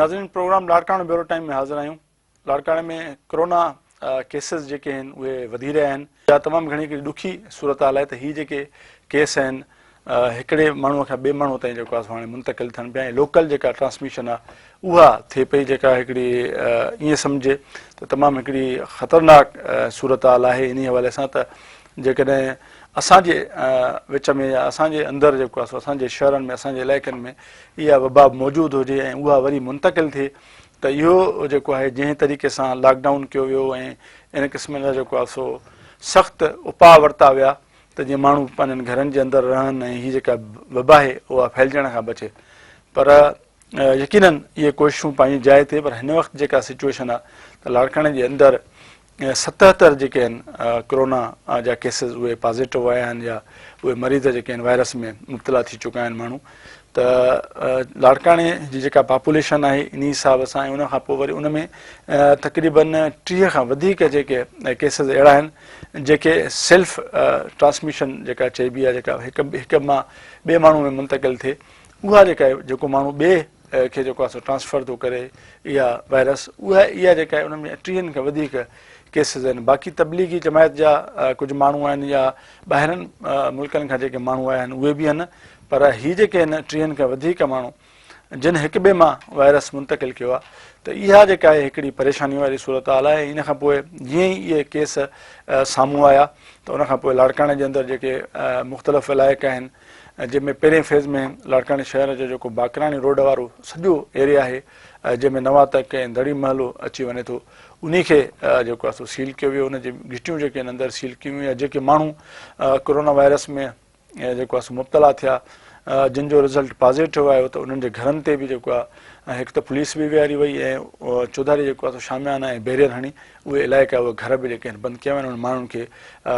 नाज़रीन programme Larkana bureau time में हाज़िर आहियूं। लाड़काणे में कोरोना केसिस जेके आहिनि उहे वधी रहिया आहिनि। या तमामु घणी हिकिड़ी ॾुखी सूरत हाल आहे त हीअ जेके केस आहिनि हिकिड़े माण्हूअ खां ॿिए माण्हूअ ताईं जेको आहे हाणे मुंतक़िल थियनि पिया ऐं लोकल जेका ट्रांसमिशन आहे उहा थिए पई, जेका हिकिड़ी ईअं सम्झे त तमामु हिकिड़ी ख़तरनाक सूरत हाल आहे। इन हवाले सां त जेकॾहिं असांजे विच में या असांजे अंदरि जेको आहे असांजे शहरनि में असांजे इलाइक़नि में इहा वबा मौजूदु हुजे ऐं उहा वरी मुंतक़िल थिए त इहो जेको आहे जंहिं तरीक़े सां लॉकडाउन कयो वियो ऐं इन क़िस्म जा जेको आहे सो सख़्तु उपाउ वरिता विया त जीअं माण्हू पंहिंजनि घरनि जे अंदरि रहनि ऐं हीअ जेका वबा आहे उहा फैलिजण खां बचे। पर यकीनन इहे कोशिशूं पंहिंजी जाइ ते, पर हिन वक़्तु जेका सिचुएशन आहे त लाड़काणे जे अंदरि 77 जेके आहिनि कोरोना जा केसिस उहे पॉज़िटिव आया आहिनि या उहे मरीज़ जेके आहिनि वायरस में मुब्तला थी चुका आहिनि माण्हू। त लाड़काणे जी जेका पॉपुलेशन आहे इन हिसाब सां ऐं उनखां पोइ वरी उन में तक़रीबन 30 खां वधीक जेके केसिस अहिड़ा आहिनि जेके सेल्फ ट्रांसमिशन जेका चइबी आहे, जेका हिक मां ॿिए माण्हू में मुंतक़िल थिए, उहा जेका आहे जेको माण्हू ॿिए खे जेको आहे ट्रांसफर थो करे इहा वायरस, इहा जेका आहे उन में 30 खां वधीक केसिस आहिनि। बाक़ी तबलीगी जमायत जा कुझु माण्हू आहिनि या ॿाहिरनि मुल्कनि खां जेके माण्हू आया आहिनि उहे बि आहिनि, पर हीअ जेके आहिनि 30 खां वधीक माण्हू जिन हिक ॿिए मां वायरस मुंतक़िल कयो आहे त इहा जेका आहे हिकिड़ी परेशानी वारी सूरत हाल आहे। इन खां पोइ जीअं ई इहे केस साम्हूं आया त उनखां पोइ लाड़काणे जे अंदरि जेके मुख़्तलिफ़ इलाइक़ा आहिनि जंहिंमें पहिरें फेज़ में लाड़काणे शहर जो जेको बाकराणी रोड वारो सॼो एरिया आहे जंहिंमें नवातक ऐं दड़ी महलो अची वञे थो, उन खे जेको आहे सो सील कयो वियो। उनजी गिटियूं जेके आहिनि अंदरि सील कयूं या जेके माण्हू कोरोना वायरस में जेको आहे सो मुब्तला थिया जिन जो रिज़ल्ट पॉज़िटिव आयो त उन्हनि जे घरनि ते बि जेको आहे हिकु त पुलिस बि वेहारी वई ऐं चौधारी जेको आहे शामियाना ऐं बैरियर हणी उहे इलाइक़ा उहे घर बि जेके आहिनि बंदि कया विया आहिनि, उन माण्हुनि खे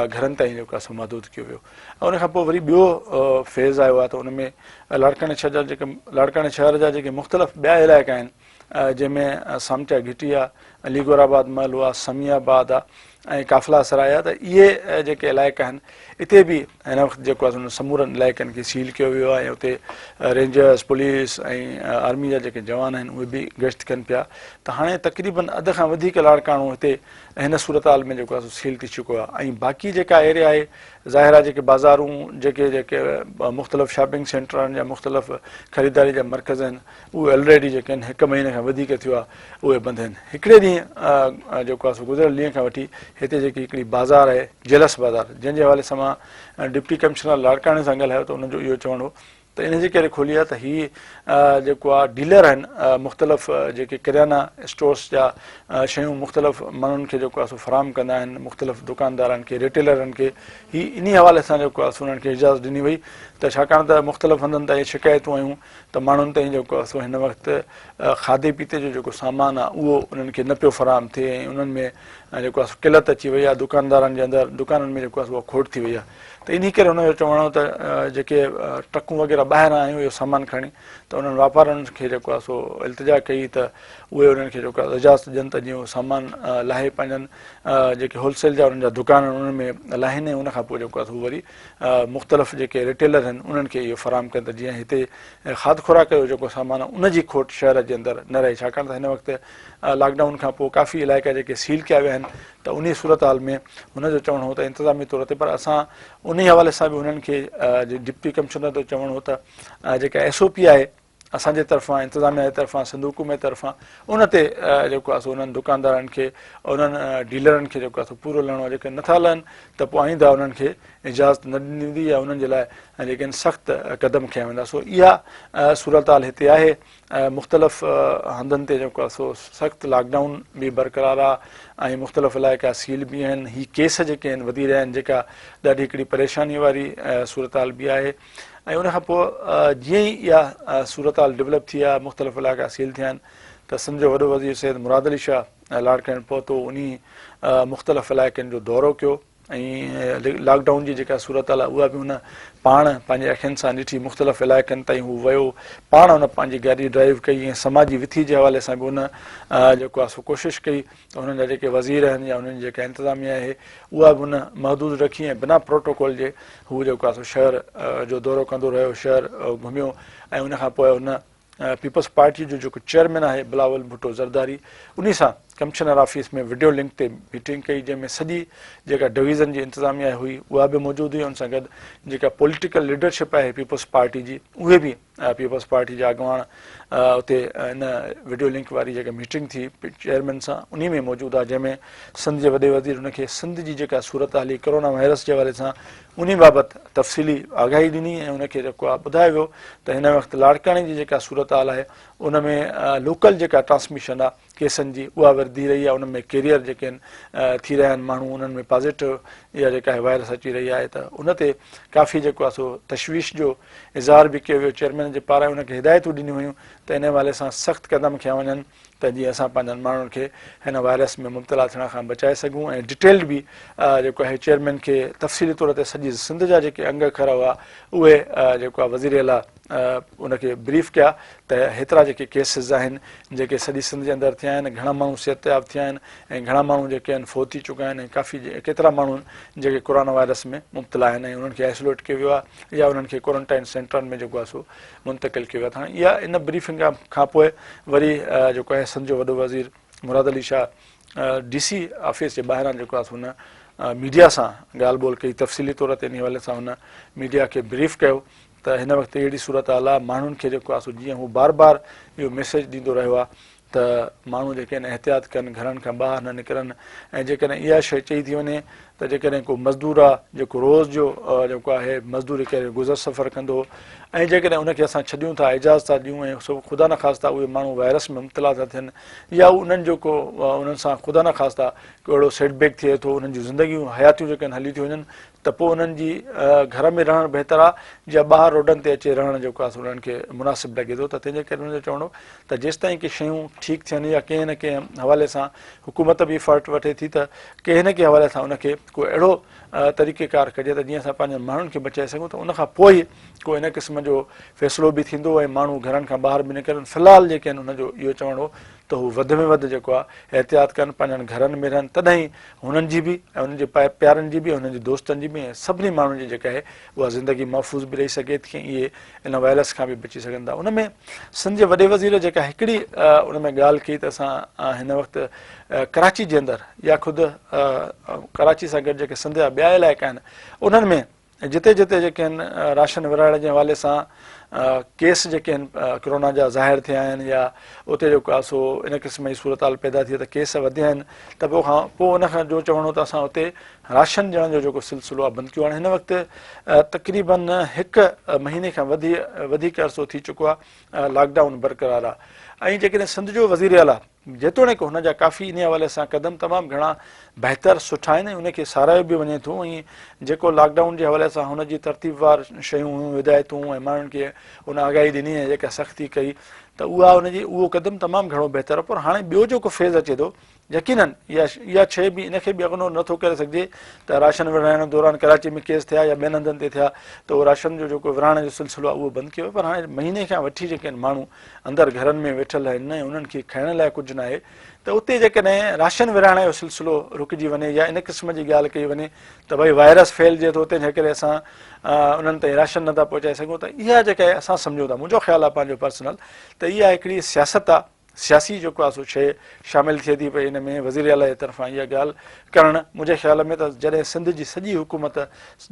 घरनि ताईं जेको आहे महदूद कयो वियो। ऐं उनखां पोइ वरी ॿियो फेज़ आयो आहे त उन में लाड़काणे शहर जा जेके मुख़्तलिफ़ ॿिया इलाइक़ा आहिनि जंहिंमें सामटिया घिटी आहे, अलीगोराबाद महल आहे, समियाबाद आहे ऐं काफ़िला सराय आहे, त इहे जेके इलाइक़ा आहिनि इते बि हिन वक़्तु जेको आहे समूरनि इलाइक़नि खे सील कयो वियो आहे ऐं उते रेंजर्स पुलिस ऐं आर्मी जा जेके जवान आहिनि उहे बि गश्त कनि पिया। त हाणे तक़रीबन अध खां वधीक लाड़काणो हिते हिन सूरत हाल में जेको आहे सील थी चुको आहे। ऐं बाक़ी जेका एरिया आहे ज़ाहिर आहे जेके बाज़ारूं जेके मुख़्तलिफ़ शॉपिंग सेंटर आहिनि या मुख़्तलिफ़ ख़रीदारी जा मर्कज़ आहिनि उहे ऑलरेडी जेके आहिनि 1 महीने खां वधीक थियो आहे उहे बंदि आहिनि। हिकिड़े ॾींहुं जेको आहे गुज़िरियल ॾींहं खां वठी हिते जेकी हिकिड़ी बाज़ार आहे जेलस बाज़ार, जंहिंजे हवाले सां मां डिप्टी कमिश्नर लाड़काणे सां ॻाल्हायो त उनजो इहो चवणो हो त इनजे करे खोली आहे त हीअ जेको आहे डीलर आहिनि मुख़्तलिफ़ जेके किराना स्टोर्स जा शयूं मुख़्तलिफ़ माण्हुनि खे जेको आहे सो फ़राहम कंदा आहिनि, मुख़्तलिफ़ दुकानदारनि खे रिटेलरनि खे हीअ इन हवाले सां जेको आहे सो उन्हनि खे इजाज़त ॾिनी वई त छाकाणि त मुख़्तलिफ़ हंधनि ताईं शिकायतूं आयूं त माण्हुनि ताईं जेको आहे सो हिन वक़्तु खाधे पीते जो जेको सामान आहे उहो उन्हनि खे न पियो फ़राहम थिए ऐं उन्हनि में जेको आहे किलत अची वई आहे, दुकानदारनि जे अंदरि दुकाननि में जेको आहे उहा खोट थी वई आहे। त इन करे हुनजो चवणो त जेके ट्रकूं वग़ैरह ॿाहिरां आयूं इहो सामान खणी त उन्हनि वापारियुनि खे जेको आहे सो इल्तिजा कई त उहे उन्हनि खे जेको आहे इजाज़त ॾियनि त जीअं उहो सामान लाहे पंहिंजनि जेके होलसेल जा उन्हनि जा दुकान आहिनि उन्हनि में लाहिनि ऐं उनखां पोइ जेको आहे सो वरी मुख़्तलिफ़ जेके रिटेलर आहिनि उन्हनि खे इहो फ़राहम कनि त जीअं हिते खाद खुराक जो जेको सामान आहे उनजी खोट शहर जे अंदरि न रहे। छाकाणि त हिन वक़्तु लॉकडाउन खां पोइ काफ़ी इलाइक़ा जेके सील कया विया आहिनि त उन सूरत हाल में हुनजो चवणो हो त इंतिज़ामी तौर ते, पर असां उन हवाले सां बि हुननि खे डिप्टी कमिश्नर जो चवणो हो त जेका SOP आहे असांजे तरफ़ां इंतिज़ामिया जे तरफ़ां संदूक में तरफ़ां उन ते जेको आहे सो उन्हनि दुकानदारनि खे उन्हनि डीलरनि खे जेको आहे सो पूरो लहिणो आहे। जेके नथा लहनि त पोइ आईंदा उन्हनि खे इजाज़त न ॾींदी या उन्हनि जे लाइ लेकिन सख़्तु क़दम खयां वेंदा। सो इहा सूरत हाल हिते आहे। मुख़्तलिफ़ हंधनि ते जेको आहे सो सख़्तु लॉकडाउन बि बरक़रार आहे ऐं मुख़्तलिफ़ इलाइक़ा सील बि आहिनि। हीअ केस जेके आहिनि वधी रहिया आहिनि जेका ॾाढी हिकिड़ी परेशानी वारी सूरत हाल बि आहे। ऐं उनखां पोइ जीअं ई इहा सूरत हाल डेवलप थी आहे, मुख़्तलिफ़ इलाइक़ा सील थिया आहिनि त सम्झो वॾो वज़ीर सैयद मुराद अली शाह लाड़काणे पहुतो, उन मुख़्तलिफ़ इलाइक़नि जो दौरो कयो ऐं लॉकडाउन जी जेका सूरत हाल आहे उहा बि हुन पाण पंहिंजे अखियुनि सां ॾिठी। मुख़्तलिफ़ इलाइक़नि ताईं हू वियो, पाण हुन पंहिंजी गाॾी ड्राइव कई ऐं समाजी विथी जे हवाले सां बि हुन जेको आहे सो कोशिशि कई त हुननि जा जेके वज़ीर आहिनि या हुननि जेका इंतिज़ामिया आहे उहा बि हुन महदूद रखी ऐं बिना प्रोटोकॉल जे हू जेको आहे सो शहर जो दौरो कंदो रहियो, शहर घुमियो ऐं उनखां पोइ हुन पीपल्स पार्टी जो जेको चेयरमैन आहे बिलावल भुट्टो ज़रदारी उन सां कमिशनर ऑफिस में वीडियो लिंक ते मीटिंग कई, जंहिंमें सॼी जेका डिवीज़न जी इंतिज़ामिया हुई उहा बि मौजूदु हुई। उन सां गॾु जेका पॉलिटिकल लीडरशिप आहे पीपल्स पार्टी जी उहे बि पीपल्स पार्टी जा अॻुवान उते इन वीडियो लिंक वारी जेका मीटिंग थी चेयरमैन सां उन में मौजूदु आहे, जंहिंमें सिंध जे वॾे वज़ीर उनखे सिंध जी जेका सूरत हाली कोरोना वायरस जे हवाले सां उन बाबति तफ़सीली आगाही ॾिनी ऐं उनखे जेको आहे ॿुधायो वियो त हिन वक़्तु लाड़काणे जी जेका सूरत हाल आहे उन में लोकल जेका ट्रांसमिशन आहे केसनि जी उहा वधी रही आहे, उन में कैरियर जेके आहिनि थी रहिया आहिनि माण्हू उन्हनि में पॉज़िटिव इहा जेका आहे वायरस अची रही आहे, त उन ते काफ़ी जेको आहे सो तशवीश जो इज़हार बि कयो वियो। चेयरमैन जे पारां उनखे हिदायतूं ॾिनियूं हुयूं त इन हवाले सां सख़्तु क़दम खयां वञनि त जीअं असां पंहिंजनि माण्हुनि खे हिन वायरस में मुब्तला थियण खां बचाए सघूं। ऐं डिटेल्ड बि जेको आहे चेयरमैन खे तफ़सीली तौर ते सॼी सिंध जा जेके अंग खर हुआ उहे जेको आहे वज़ीर आला उनखे ब्रीफ कया त हेतिरा जेके केसिस आहिनि जेके सॼी सिंध जे अंदरि थिया आहिनि, घणा माण्हू सिहतयाब थिया आहिनि ऐं घणा माण्हू जेके आहिनि फोत थी चुका आहिनि ऐं काफ़ी केतिरा माण्हू जेके कोरोना वायरस में मुब्तला आहिनि ऐं उन्हनि खे आइसोलेट कयो वियो आहे या उन्हनि खे क्वारंटाइन सेंटरनि में जेको आहे सो मुंतक़िल कयो वियो आहे। हाणे इहा इन ब्रीफिंग खां पोइ वरी जेको आहे सिंध जो वॾो वज़ीर मुराद अली शाह DC ऑफिस जे ॿाहिरां जेको आहे हुन मीडिया सां ॻाल्हि ॿोल कई, तफ़सीली तौर ते इन हवाले सां हुन मीडिया खे ब्रीफ कयो त हिन वक़्तु अहिड़ी सूरत हाल आहे माण्हुनि खे जेको आहे सो जीअं हू बार बार इहो मैसेज ॾींदो रहियो आहे त माण्हू जेके आहिनि एहतियात कनि, घरनि खां ॿाहिरि न निकिरनि ऐं जेकॾहिं इहा शइ चई थी वञे त जेकॾहिं को मज़दूर आहे जेको रोज़ जो जेको आहे मज़दूरी करे गुज़र सफ़र कंदो ऐं जेकॾहिं उनखे असां छॾियूं था इजाज़त था ॾियूं ऐं सो ख़ुदा न ख़ास्ता उहे माण्हू वायरस में मुब्तला था थियनि या उन्हनि जो को उन्हनि सां ख़ुदा न ख़ास्ता को अहिड़ो सेटबैक थिए थो, उन्हनि जूं ज़िंदगियूं हयातियूं जेके आहिनि हली थियूं वञनि त पोइ उन्हनि जी घर में रहणु बहितर आहे या ॿाहिरि रोडनि ते अचे रहणु जेको आहे उन्हनि खे मुनासिबु लॻे थो। त तंहिंजे करे उनजो चवणो त जेसिताईं की शयूं ठीकु थियनि या कंहिं न कंहिं हवाले सां हुकूमत बि फर्ट वठे थी त कंहिं न कंहिं हवाले सां उनखे को अहिड़ो तरीक़ेकार कजे त जीअं असां पंहिंजनि माण्हुनि खे बचाए सघूं, त उनखां पोइ ई को इन क़िस्म जो फ़ैसिलो बि थींदो ऐं माण्हू घरनि खां ॿाहिरि बि निकिरनि। फ़िलहालु जेके आहिनि उनजो इहो चवणो त हू वधि में वधि जेको आहे एहतियात कनि, पंहिंजनि घरनि में रहनि, तॾहिं हुननि जी बि ऐं उन्हनि जे प्यारनि जी बि ऐं हुननि जे दोस्तनि जी बि ऐं सभिनी माण्हुनि जी जेका आहे उहा ज़िंदगी महफ़ूज़ बि रही सघे थी, इहे इन वायरस खां बि बची सघनि था। उन में सिंध जे वॾे वज़ीर जेका हिकिड़ी उन में ॻाल्हि कई त असां हिन वक़्तु कराची जे अंदरि या ख़ुदि कराची सां गॾु जेके सिंध जा ॿिया इलाइक़ा आहिनि उन्हनि में जिते जिते जेके आहिनि राशन विरहाइण जे हवाले सां केस जेके आहिनि कोरोना जा ज़ाहिर थिया आहिनि या उते जेको आहे सो इन क़िस्म जी सूरत हाल पैदा थी त केस वधिया आहिनि, त पोइ उनखां जो चवणो त असां उते राशन ॾियण जो जेको सिलसिलो आहे बंदि कयो। हाणे हिन वक़्तु तक़रीबन 1 महीने खां वधीक अरसो थी चुको आहे लॉकडाउन बरक़रार आहे ऐं जेकॾहिं सिंध जो वज़ीर आला जेतोणीकि हुन जा काफ़ी इन हवाले सां क़दम तमामु घणा बहितर सुठा आहिनि ऐं उनखे साराहियो बि वञे थो ऐं जेको लॉकडाउन जे हवाले सां हुनजी तरतीबवार शयूं हुयूं हिदायतूं ऐं माण्हुनि खे हुन आगाही ॾिनी ऐं जेका सख़्ती कई त उहो क़दम तमामु घणो बहितर आहे। पर हाणे ॿियो जेको फेज़ अचे थो यकीनन इहा शइ बि इनखे बि इग्नोर नथो करे सघिजे त राशन विरहाइण दौरान कराची में केस थिया या ॿियनि हंधनि ते थिया त उहो राशन जो जेको विरहाइण जो सिलसिलो आहे उहो बंदि कयो। पर हाणे महीने खां वठी जेके आहिनि माण्हू अंदरि घरनि में वेठल आहिनि ऐं उन्हनि खे खाइण लाइ कुझु न आहे त उते जेकॾहिं राशन विरहाइण जो सिलसिलो रुकिजी वञे या इन क़िस्म जी ॻाल्हि कई वञे त भई वायरस फैलिजे थो तंहिंजे करे असां उन्हनि ताईं राशन नथा पहुचाए सघूं, त इहा जेका आहे असां सम्झूं था, मुंहिंजो ख़्यालु आहे पंहिंजो पर्सनल त इहा हिकिड़ी सियासत आहे, सियासी जेको आहे सो शइ शामिलु थिए थी पई हिन में वज़ीर आला जे तरफ़ां इहा ॻाल्हि करणु। मुंहिंजे ख़्याल में त जॾहिं सिंध जी सॼी हुकूमत,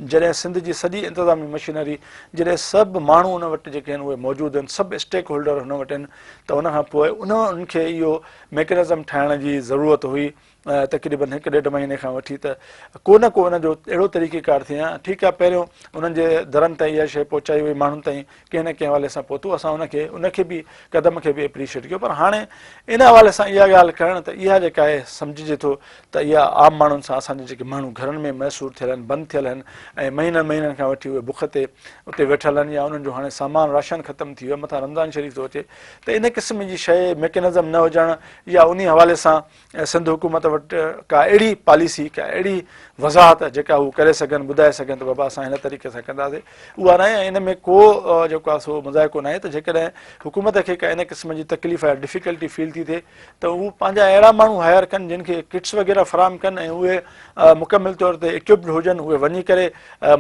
जॾहिं सिंध जी सॼी इंतिज़ामी मशीनरी, जॾहिं सभु माण्हू उन वटि जेके आहिनि उहे मौजूदु आहिनि, सभु स्टेक होल्डर हुन वटि आहिनि, त उनखां पोइ उन्हनि खे इहो मैकेनिज़म ठाहिण जी ज़रूरत हुई तक़रीबन 1-1.5 महीने खां वठी त को न को उनजो अहिड़ो तरीक़ेकार थिए हा। ठीकु आहे, पहिरियों उन्हनि जे दरनि ताईं इहा शइ पहुचाई वई, माण्हुनि ताईं कंहिं न कंहिं हवाले सां पहुतो, असां उनखे बि क़दम खे बि एप्रिशिएट कयो। पर हाणे इन हवाले सां इहा ॻाल्हि करणु त इहा जेका आहे सम्झिजे थो त इहा आम माण्हुनि सां असांजे जेके माण्हू घरनि में मैसूर थियल आहिनि, बंदि थियल आहिनि ऐं महीननि खां वठी उहे बुख ते उते वेठल आहिनि या उन्हनि जो हाणे सामान राशन ख़तमु थी वियो आहे, मथां रमज़ान शरीफ़ थो अचे, त इन क़िस्म जी शइ मैकेनिज़म न हुजणु या उन हवाले सां सिंध हुकूमत वटि का अहिड़ी पॉलिसी का अहिड़ी वज़ाहत जेका हू करे सघनि ॿुधाए सघनि त बाबा असां हिन तरीक़े सां कंदासीं उहा न आहे। इन में को जेको आहे सो मज़ाइको न आहे त जेकॾहिं हुकूमत खे का इन क़िस्म जी तकलीफ़ या डिफ़िकल्टी फील थी थिए त हू पंहिंजा अहिड़ा माण्हू हायर कनि जिन खे किट्स वग़ैरह फ़राहम कनि ऐं उहे मुकमिल तौर ते इक्विप्ड हुजनि, उहे वञी करे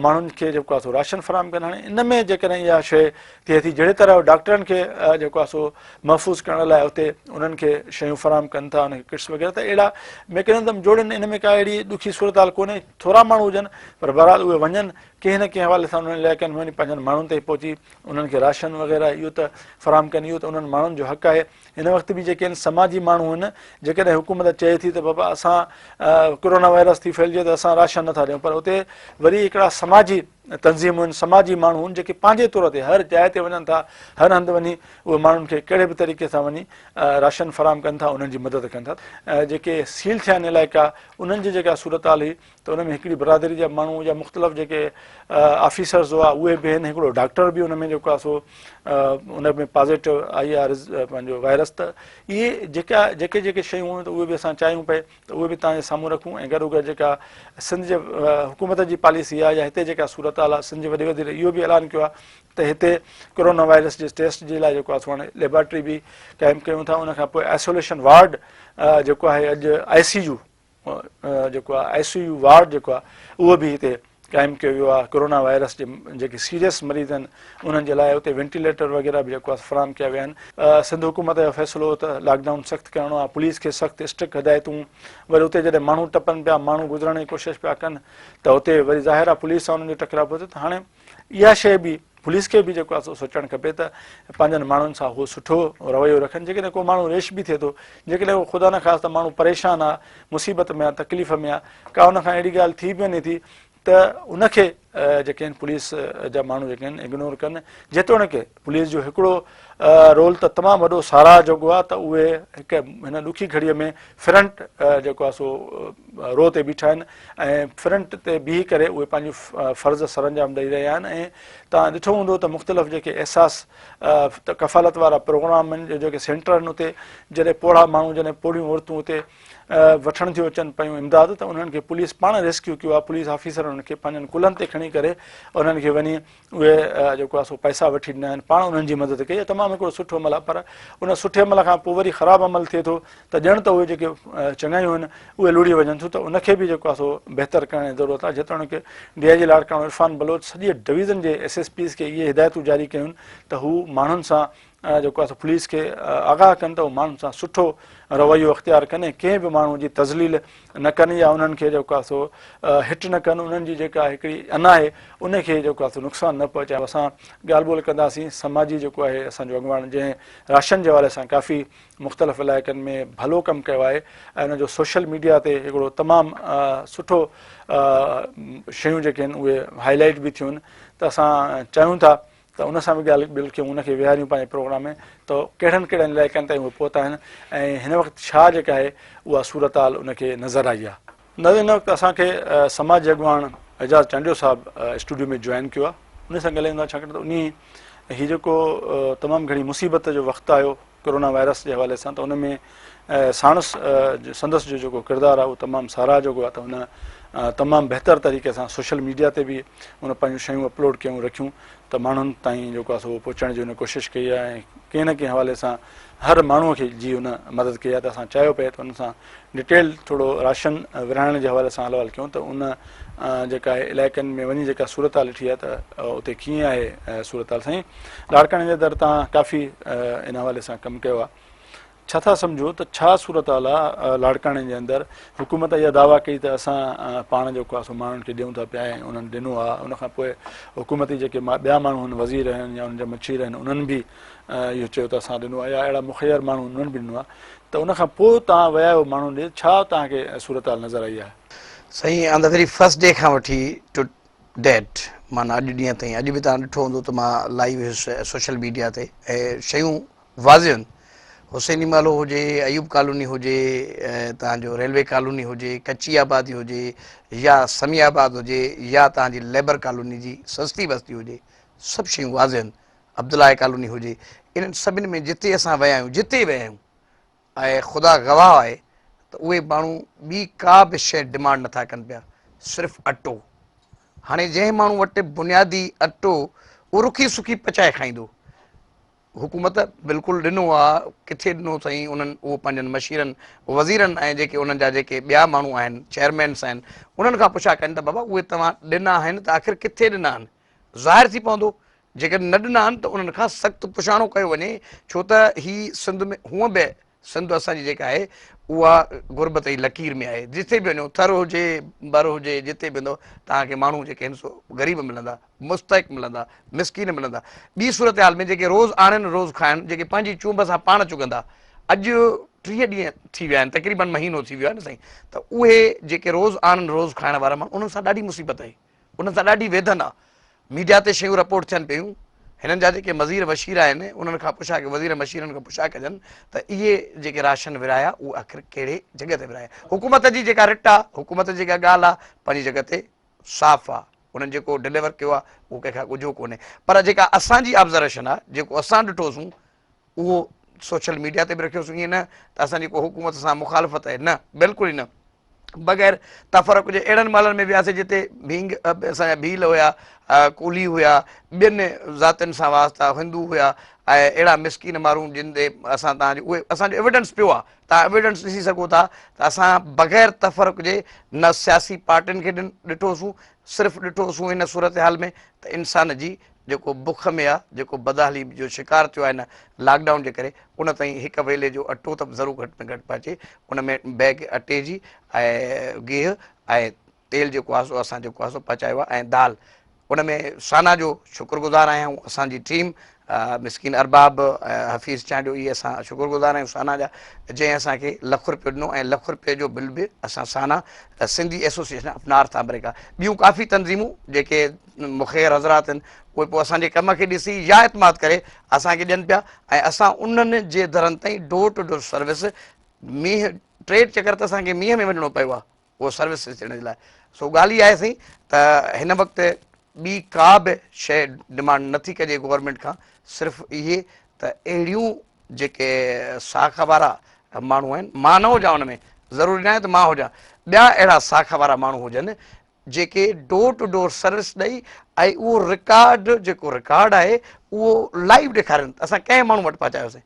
माण्हुनि खे जेको आहे सो राशन फ़राहम कनि। हाणे इन में जेकॾहिं इहा शइ थिए थी जहिड़े तरह डॉक्टरनि खे जेको आहे सो महफ़ूज़ करण लाइ उते उन्हनि खे शयूं फ़राहम कनि था, उनखे किट्स वग़ैरह, त अहिड़ा मैकेनिज़म जोड़नि। इन में का अहिड़ी ॾुखी सूरत हाल कोन्हे, थोरा माण्हू हुजनि पर बहरहाल उहे वञनि कंहिं न कंहिं हवाले सां उन्हनि इलाइक़नि में वञी पंहिंजनि माण्हुनि ताईं पहुची उन्हनि खे राशन वग़ैरह इहो त फ़राहम कनि। इहो त उन्हनि माण्हुनि जो हक़ु आहे। हिन वक़्तु बि जेके आहिनि समाजी माण्हू आहिनि, जेकॾहिं हुकूमत चए थी त बाबा असां कोरोना वायरस थी फैलिजे त असां राशन नथा ॾियूं, पर उते वरी हिकिड़ा समाजी तंज़ीमूं आहिनि, समाजी माण्हू आहिनि जेके पंहिंजे तौर ते हर जाइ ते वञनि था, हर हंधि वञी उहे माण्हुनि खे कहिड़े बि तरीक़े सां वञी राशन फ़राहम कनि था, उन्हनि जी मदद कनि था। जेके सील थिया आहिनि इलाइक़ा उन्हनि जी जेका सूरत हाल हुई त उन में हिकिड़ी बरादरी जा माण्हू या मुख़्तलिफ़ जेके ऑफिसर्स हुआ उहे बि आहिनि, हिकिड़ो डॉक्टर बि उन में जेको आहे सो उन में पॉज़िटिव आई आहे पंहिंजो वायरस। त इहे जेके जेके शयूं हुयूं त उहे बि असां चाहियूं पए त उहे बि तव्हांजे साम्हूं रखूं। ऐं गॾोगॾु जेका सिंध जे हुकूमत जी पॉलिसी आहे या हिते जेका सूरत हाल आहे, सिंध जे वॾे वधीक इहो बि ऐलान कयो आहे त हिते कोरोना वायरस जे टेस्ट जे लाइ जेको आहे सो हाणे लेबॉरेटरी बि क़ाइमु कयूं था। उनखां पोइ आइसोलेशन वार्ड जेको आहे अॼु ICU जेको आहे ICU वार्ड जेको आहे उहो बि हिते क़ाइमु कयो वियो आहे। कोरोना वायरस जे जेके सीरियस मरीज़ आहिनि उन्हनि जे लाइ उते वेंटिलेटर वग़ैरह बि जेको आहे फ़राहम कया विया आहिनि। सिंध हुकूमत जो फ़ैसिलो त लॉकडाउन सख़्तु करिणो आहे, पुलिस खे सख़्तु स्ट्रिक्ट हिदायतूं, वरी उते जॾहिं माण्हू टपनि पिया, माण्हू गुज़रण जी कोशिशि पिया कनि त उते वरी ज़ाहिर आहे पुलिस सां उन्हनि जो टकराव पियो थिए। त हाणे इहा शइ बि पुलिस खे बि जेको आहे सो सोचणु खपे त पंहिंजनि माण्हुनि सां उहो सुठो रवैयो रखनि। जेकॾहिं को माण्हू रेश बि थिए थो, जेकॾहिं उहो ख़ुदा न ख़ासि त माण्हू परेशान आहे, मुसीबत में आहे, तकलीफ़ में आहे, का उनखां अहिड़ी ॻाल्हि थी बि वञे थी त उनखे जेके आहिनि पुलिस जा माण्हू जेके आहिनि इग्नोर कनि। जेतोणीकि पुलिस जो हिकिड़ो रोल त तमामु वॾो साराह जोॻो आहे त उहे हिकु हिन ॾुखी घड़ीअ में फ्रंट जेको आहे सो रो ते बीठा आहिनि ऐं फ्रंट ते बीही करे उहे पंहिंजूं फ़र्ज़ सर अंजाम ॾेई रहिया आहिनि। ऐं तव्हां ॾिठो हूंदो त मुख़्तलिफ़ जेके एहसास कफ़ालत वारा प्रोग्राम आहिनि, जेके सेंटर आहिनि उते जॾहिं पोड़ा माण्हू जॾहिं पोड़ियूं औरतूं उते वठण थियूं अचनि पियूं इमदाद, त उन्हनि खे पुलिस पाण रेस्क्यू कयो आहे। पुलिस ऑफिसर उन्हनि खे पंहिंजनि कुलनि ते खणी करे उन्हनि खे वञी उहे जेको आहे सो पैसा वठी ॾिना आहिनि, पाण उन्हनि जी मदद कई। तमामु हिकिड़ो सुठो अमल आहे। पर उन सुठे अमल खां पोइ वरी ख़राबु अमल थिए थो त ॼण त उहे जेके चङायूं आहिनि उहे लुड़ी वञनि थियूं। त उनखे बि जेको आहे सो बहितर करण जी ज़रूरत आहे। जेतोणीकि DIG लाड़काणो इरफ़ान बलोच सॼे डिवीज़न जे SSPs खे इहे हिदायतूं जारी कयूं त हू माण्हुनि सां जेको आहे सो पुलिस खे आगाह कनि त उहे माण्हुनि सां सुठो रवैयो अख़्तियार कनि, कंहिं बि माण्हू जी तज़लील न कनि या उन्हनि खे जेको आहे सो हिट न कनि, उन्हनि जी जेका हिकिड़ी अना आहे उनखे जेको आहे सो नुक़सानु न पहुचाए। असां ॻाल्हि ॿोल कंदासीं समाजी जेको आहे असांजो अॻुवान जंहिं राशन जे हवाले सां काफ़ी मुख़्तलिफ़ इलाइक़नि में भलो कमु कयो आहे ऐं उनजो सोशल मीडिया ते हिकिड़ो तमामु सुठो शयूं जेके आहिनि उहे हाईलाइट बि थियूं आहिनि। त असां चाहियूं था त उन सां बि ॻाल्हि ॿिल खे उनखे विहारियूं पंहिंजे प्रोग्राम में त कहिड़नि कहिड़नि इलाइक़नि ताईं उहे पहुता आहिनि ऐं हिन वक़्तु छा जेका आहे उहा सूरत हाल उनखे नज़र आई आहे। हिन वक़्तु असांखे समाज अॻुवान एजाज़ टांडियो साहिबु स्टूडियो में जॉइन कयो आहे। उन सां ॻाल्हाईंदा छाकाणि त उन हीउ जेको तमामु घणी मुसीबत जो वक़्तु आयो कोरोना वायरस जे हवाले सां, त उन में साणुसि संदसि जो जेको किरदारु आहे उहो तमामु साराह जोॻो आहे। त हुन तमामु बहितर तरीक़े सां सोशल मीडिया ते बि उन पंहिंजूं शयूं अपलोड कयूं रखियूं त माण्हुनि ताईं जेको आहे सो पहुचण जी उन कोशिशि कई आहे ऐं कंहिं न कंहिं हवाले सां हर माण्हूअ खे जी उन मदद कई आहे। त असां चाहियो पिए त उन सां डिटेल थोरो राशन विरहाइण जे हवाले सां हलवाल कयूं त उन जेका आहे इलाइक़नि में वञी जेका सूरत हाल ॾिठी आहे त उते कीअं आहे सूरत हाल। साईं लाड़काणे जे दर तव्हां काफ़ी इन हवाले सां कमु कयो आहे, छा था सम्झो त छा सूरत हाल आहे लाड़काणे जे अंदरि? हुकूमत इहा दावा कई त असां पाण जेको आहे सो माण्हुनि खे ॾियूं था पिया ऐं उन्हनि ॾिनो आहे। उनखां पोइ हुकूमती जेके ॿिया माण्हू आहिनि वज़ीर आहिनि या उनजा मछीर आहिनि उन्हनि बि इहो चयो त असां ॾिनो आहे, या अहिड़ा मुख़ैर माण्हू उन्हनि बि ॾिनो आहे। त उनखां पोइ तव्हां विया आहियो माण्हू ॾे, छा तव्हांखे सूरत हाल नज़र आई आहे? साईं on the very first day खां वठी टू डेट माना अॼु ॾींहं ताईं, अॼु बि तव्हां ॾिठो हूंदो त मां लाइव हुयुसि सोशल मीडिया ते ऐं शयूं वाज़ियूं आहिनि। हुसैनी मालो हुजे, अयूब कॉलोनी हुजे, तव्हांजो रेलवे कॉलोनी हुजे, कच्ची आबादी हुजे या समियाबाद हुजे या तव्हांजी लेबर कॉलोनी जी सस्ती बस्ती हुजे, सभु शयूं वाज़ियूं आहिनि। अब्दुल्ला कॉलोनी हुजे, इन्हनि सभिनी में जिते असां विया आहियूं, जिते विया आहियूं ऐं ख़ुदा गवाह आहे त उहे माण्हू ॿी का बि शइ डिमांड नथा कनि पिया, सिर्फ़ु अटो। हाणे जंहिं माण्हू वटि बुनियादी अटो उहो रुखी सुखी पचाए खाईंदो, हुकूमत बिल्कुलु ॾिनो आहे, किथे ॾिनो अथई उन्हनि उहो पंहिंजनि मशीरनि वज़ीरनि ऐं जेके उन्हनि जा जेके ॿिया माण्हू आहिनि चेयरमैन्स आहिनि उन्हनि खां पुछा कनि त बाबा उहे तव्हां ॾिना आहिनि त आख़िर किथे ॾिना आहिनि। ज़ाहिर थी पवंदो जेकॾहिं न ॾिना आहिनि त उन्हनि खां सख़्तु पुछाणो कयो वञे, छो त ही सिंध में हूअं बि सिंध असांजी जेका आहे उहा गुरबत जी लकीर में आहे। जिथे बि वञो थर हुजे बर हुजे जिथे बि वेंदो तव्हांखे माण्हू जेके आहिनि सो ग़रीब मिलंदा, मुस्तहिक मिलंदा, मिसकीन मिलंदा। ॿी सूरत हाल में जेके रोज़ु आणनि रोज़ु खाइनि, जेके पंहिंजी चूंब सां पाण चुगंदा, अॼु 30 ॾींहं थी विया आहिनि, तक़रीबन महीनो थी वियो आहे न साईं, त उहे जेके रोज़ु आणनि रोज़ु खाइण वारा माण्हू उन्हनि सां ॾाढी मुसीबत आहे, उन्हनि सां ॾाढी वेदन आहे। मीडिया ते शयूं रिपोर्ट थियनि पियूं, हिननि जा जेके वज़ीर वशीर आहिनि उन्हनि खां पुछा वज़ीर मशीरनि खां पुछा कजनि त इहे जेके राशन विरिहाया उहे आख़िर कहिड़े जॻह ते विरिहाया। हुकूमत जी जेका रिट आहे, हुकूमत जी जेका ॻाल्हि आहे पंहिंजी जॻह ते साफ़ आहे, उन्हनि जेको डिलीवर कयो आहे उहो कंहिंखां ॻुझो कोन्हे। पर जेका असांजी ऑब्ज़र्वेशन आहे, जेको असां ॾिठोसीं उहो सोशल मीडिया ते बि रखियोसीं, ईअं न त असांजी को हुकूमत सां मुखालफ़त आहे, न, बिल्कुलु ई न। बग़ैर तफ़रक हुजे अहिड़नि महिलनि में वियासीं जिते असांजा भील हुया, कूली हुया, ॿियनि ज़ातियुनि सां वास्ता, हिंदू हुया ऐं अहिड़ा मिसकीन माण्हू जिन ते असां तव्हांजो उहे असांजो एविडेंस पियो आहे, तव्हां एविडेंस ॾिसी सघो था त असां बग़ैर तफ़रक जे न सियासी पार्टियुनि खे ॾिठोसीं, सिर्फ़ु ॾिठोसीं हिन सूरत हाल में त इंसान जी जेको बुख में आहे, जेको बदहाली जो शिकार थियो आहे हिन लॉकडाउन जे करे, उन ताईं हिकु वेले जो अटो त ज़रूरु घटि में घटि पहुचे। उन में बैग अटे जी ऐं गिहु ऐं तेल जेको आहे सो असां जेको आहे सो पचायो आहे ऐं दाल। उन में साना जो शुक्रगुज़ार आहियूं, असांजी टीम मिसकिन अरबाब हफ़ीज़ चांडियो, इहे असां शुक्रगुज़ार आहियूं साना जा, जंहिं असांखे ₹1 ॾिनो ऐं ₹1 जो बिल बि असां साना Sindhi association of North America, ॿियूं काफ़ी तंज़ीमूं जेके मुख़ैर हज़रात आहिनि उहे पोइ असांजे कम खे ॾिसी या एतमाद करे असांखे ॾियनि पिया ऐं असां उन्हनि जे दरनि ताईं डोर टू डोर सर्विस, मींहं 3 चकर त असांखे मींहं में वञिणो पियो आहे उहो सर्विस ॾियण जे लाइ। सो ॻाल्हि इहा आहे साईं त हिन वक़्तु ॿी का बि शइ डिमांड नथी कजे गवर्नमेंट खां, सिर्फ़ु इहे त अहिड़ियूं जेके साख वारा माण्हू आहिनि, मां न हुजां हुन में, ज़रूरी न आहे त मां हुजां, ॿिया अहिड़ा साख वारा माण्हू हुजनि जेके डोर टू डोर सर्विस ॾेई ऐं उहो रिकॉर्ड जेको रिकॉर्ड आहे उहो लाइव ॾेखारनि असां कंहिं माण्हू वटि पहुचायोसीं,